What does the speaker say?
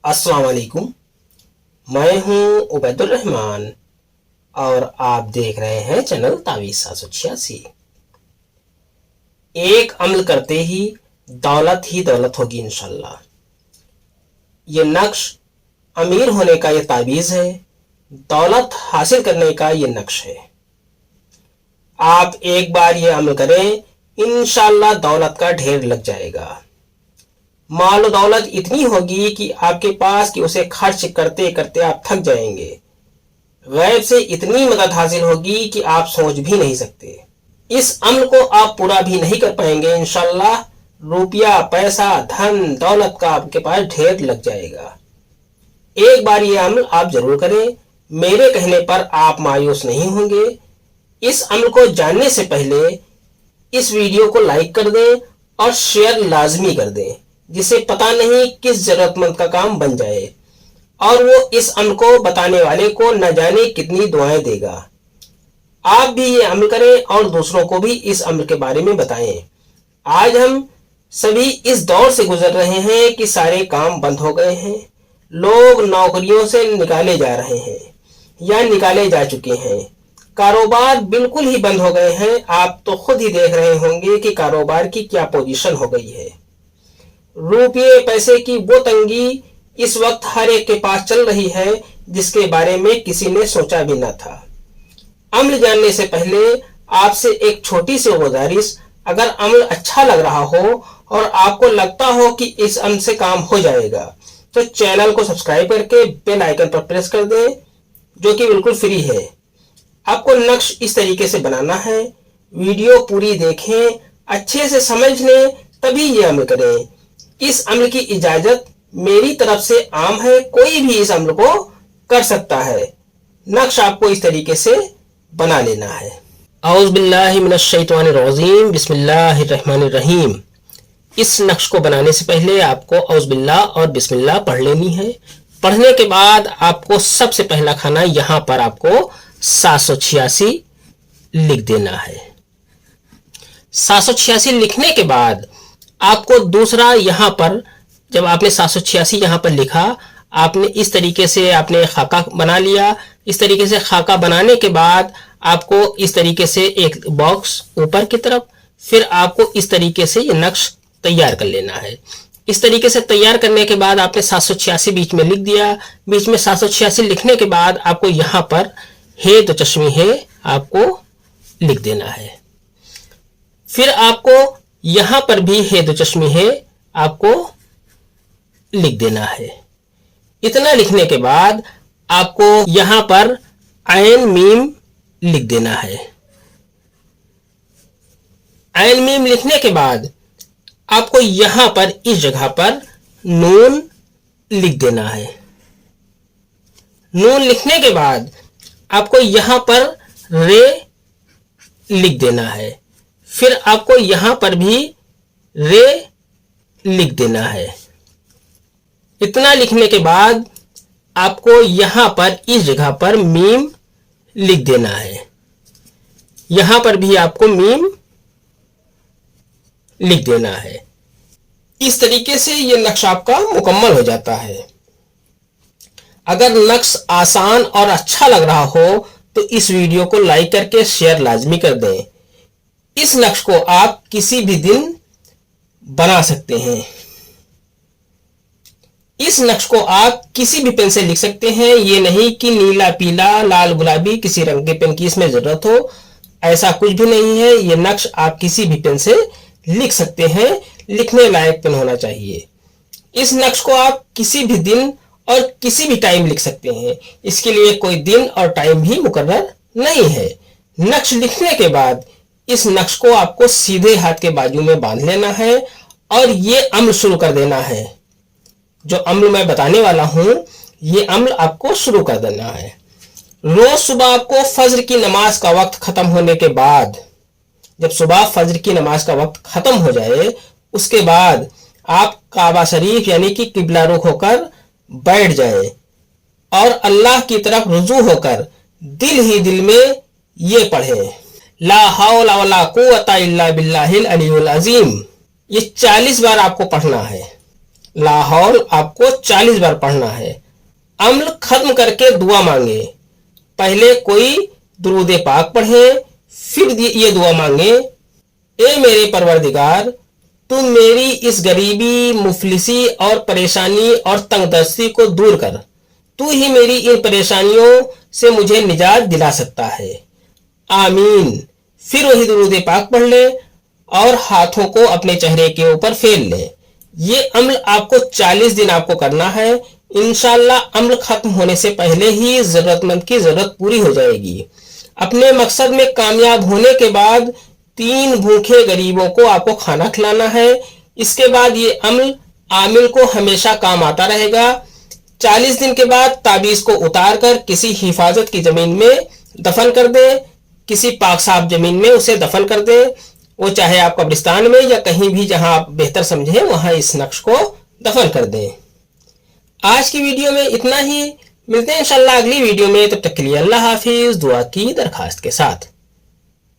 अस्सलाम वालेकुम। मैं हूं उबैदुर रहमान और आप देख रहे हैं चैनल तावीज़ 786। एक अमल करते ही दौलत होगी इंशाल्लाह। ये नक्श अमीर होने का ये तावीज़ है, दौलत हासिल करने का ये नक्श है। आप एक बार ये अमल करें, इंशाल्लाह दौलत का ढेर लग जाएगा। माल दौलत इतनी होगी कि आपके पास कि उसे खर्च करते करते आप थक जाएंगे। गैब से इतनी मदद हासिल होगी कि आप सोच भी नहीं सकते। इस अमल को आप पूरा भी नहीं कर पाएंगे। इंशाल्लाह रुपया, पैसा, धन दौलत का आपके पास ढेर लग जाएगा। एक बार ये अमल आप जरूर करें, मेरे कहने पर आप मायूस नहीं होंगे। इस अमल को जानने से पहले इस वीडियो को लाइक कर दें और शेयर लाजमी कर दें, जिसे पता नहीं किस जरूरतमंद का काम बन जाए और वो इस अमल को बताने वाले को न जाने कितनी दुआएं देगा। आप भी ये अमल करें और दूसरों को भी इस अमल के बारे में बताएं। आज हम सभी इस दौर से गुजर रहे हैं कि सारे काम बंद हो गए हैं। लोग नौकरियों से निकाले जा रहे हैं या निकाले जा चुके हैं। कारोबार बिल्कुल ही बंद हो गए हैं। आप तो खुद ही देख रहे होंगे कि कारोबार की क्या पोजीशन हो गई है। रुपये पैसे की वो तंगी इस वक्त हर एक के पास चल रही है, जिसके बारे में किसी ने सोचा भी न था। अमल जानने से पहले आपसे एक छोटी सी गुजारिश, अगर अमल अच्छा लग रहा हो और आपको लगता हो कि इस अमल से काम हो जाएगा, तो चैनल को सब्सक्राइब करके बेल आइकन पर प्रेस कर दें, जो कि बिल्कुल फ्री है। आपको नक्श इस तरीके से बनाना है। वीडियो पूरी देखें, अच्छे से समझ लें, तभी ये अमल करें। इस अमल की इजाजत मेरी तरफ से आम है, कोई भी इस अमल को कर सकता है। नक्श आपको इस तरीके से बना लेना है। औज़ बिल्लाहि मिनश शैतानिर रजीम, बिस्मिल्लाहिर रहमानिर रहीम। इस नक्श को बनाने से पहले आपको औज़ बिल्लाह और बिस्मिल्लाह पढ़ लेनी है। पढ़ने के बाद आपको सबसे पहला खाना यहाँ पर आपको 786 लिख देना है। 786 लिखने के बाद आपको दूसरा यहाँ पर, जब आपने 786 यहाँ पर लिखा, आपने इस तरीके से आपने खाका बना लिया। इस तरीके से खाका बनाने के बाद आपको इस तरीके से एक बॉक्स ऊपर की तरफ, फिर आपको इस तरीके से ये नक्श तैयार कर लेना है। इस तरीके से तैयार करने के बाद आपने 786 बीच में लिख दिया। बीच में 786 लिखने के बाद आपको यहाँ पर हे तो चश्मी है आपको लिख देना है। फिर आपको यहां पर भी है दो चश्मी है आपको लिख देना है। इतना लिखने के बाद आपको यहां पर आयन मीम लिख देना है। आयन मीम लिखने के बाद आपको यहां पर इस जगह पर नून लिख देना है। नून लिखने के बाद आपको यहां पर रे लिख देना है। फिर आपको यहां पर भी रे लिख देना है। इतना लिखने के बाद आपको यहां पर इस जगह पर मीम लिख देना है। यहां पर भी आपको मीम लिख देना है। इस तरीके से ये नक्श आपका मुकम्मल हो जाता है। अगर नक्श आसान और अच्छा लग रहा हो तो इस वीडियो को लाइक करके शेयर लाजमी कर दें। इस नक्श को आप किसी भी दिन बना सकते हैं। इस नक्श को आप किसी भी पेन से लिख सकते हैं। ये नहीं कि नीला, पीला, लाल, गुलाबी किसी रंग के पेन की इसमें जरूरत हो, ऐसा कुछ भी नहीं है। ये नक्श आप किसी भी पेन से लिख सकते हैं। लिखने लायक पेन होना चाहिए। इस नक्श को आप किसी भी दिन और किसी भी टाइम लिख सकते हैं। इसके लिए कोई दिन और टाइम भी मुकर्रर नहीं है। नक्श लिखने के बाद इस नक्श को आपको सीधे हाथ के बाजू में बांध लेना है और ये अमल शुरू कर देना है। जो अमल मैं बताने वाला हूं, ये अमल आपको शुरू कर देना है। रोज सुबह आपको फज्र की नमाज का वक्त खत्म होने के बाद, जब सुबह फज्र की नमाज का वक्त खत्म हो जाए, उसके बाद आप काबा शरीफ यानी कि किबला रुख होकर बैठ जाए और अल्लाह की तरफ रुजू होकर दिल ही दिल में ये पढ़े, ला हौला वला कुव्वता इल्ला बिल्लाहिल अलीयुल अजीम। ये 40 बार आपको पढ़ना है। लाहौल आपको 40 बार पढ़ना है। अम्ल खत्म करके दुआ मांगे। पहले कोई दुरूद पाक पढ़े, फिर ये दुआ मांगे, ए मेरे परवरदिगार, तुम मेरी इस गरीबी, मुफलिसी और परेशानी और तंगदस्ती को दूर कर। तू ही मेरी इन परेशानियों से मुझे निजात दिला सकता है। आमीन। फिर वही दुरूद पाक पढ़ ले और हाथों को अपने चेहरे के ऊपर फेर ले। ये अम्ल आपको 40 दिन आपको करना है। इंशाल्लाह अम्ल खत्म होने से पहले ही जरूरतमंद की जरूरत पूरी हो जाएगी। अपने मकसद में कामयाब होने के बाद 3 भूखे गरीबों को आपको खाना खिलाना है। इसके बाद ये अम्ल आमिल को हमेशा काम आता रहेगा। 40 दिन के बाद ताबीज को उतार कर किसी हिफाजत की जमीन में दफन कर दे। किसी पाक साफ जमीन में उसे दफन कर दे, वो चाहे आप कब्रिस्तान में या कहीं भी जहां आप बेहतर समझें वहां इस नक्श को दफन कर दें। आज की वीडियो में इतना ही। मिलते हैं इंशाल्लाह अगली वीडियो में। तब तक के लिए अल्लाह हाफिज, दुआ की दरखास्त के साथ।